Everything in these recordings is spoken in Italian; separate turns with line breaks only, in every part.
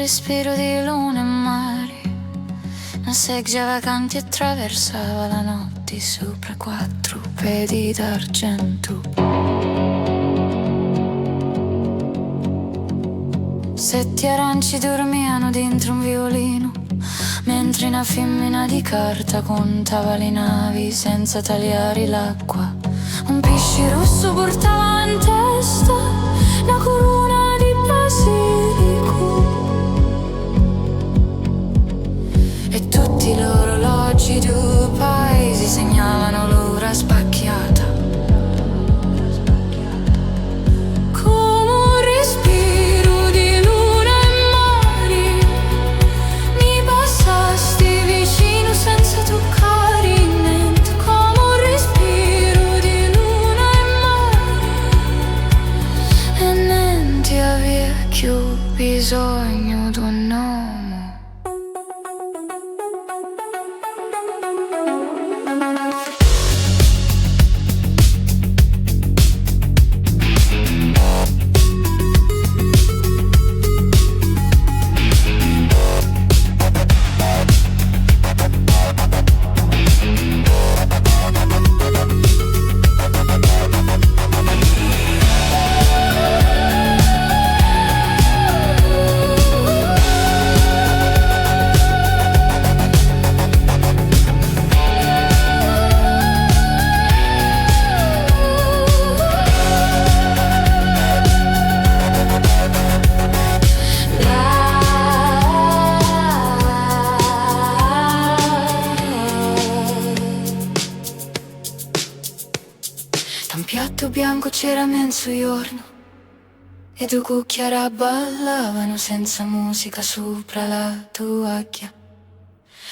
respiro di luna e mare, una seggia vacanti attraversava la notte sopra quattro pedi d'argento. 7 aranci dormivano dentro un violino, mentre una femmina di carta contava le navi senza tagliare l'acqua. Un pesce rosso portava in testa una corona di basilico e tutti gli orologi di paesi segnavano l'ora spacchiata. Come un respiro di luna e mare, mi passasti vicino senza toccare niente. Come un respiro di luna e mare, e niente aveva più bisogno di un nome. Un piatto bianco c'era mezzogiorno e 2 cucchiara ballavano senza musica sopra la tovaglia.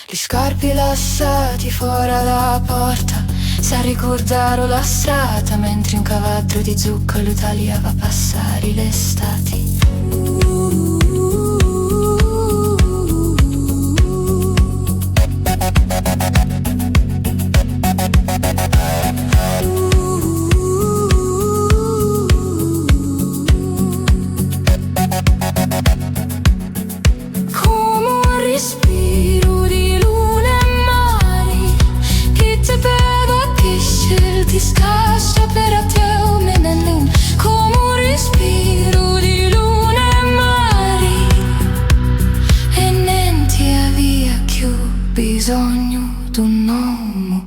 Le scarpe lasciati fuori dalla porta si ricordarono la strada, mentre un cavallo di zucca lo tagliava a passare l'estate. Respiro di luna e mare, che te beva che scelti scascia per a te o me ne luna. Come un respiro di luna e mare, e niente aveva più bisogno d'un uomo.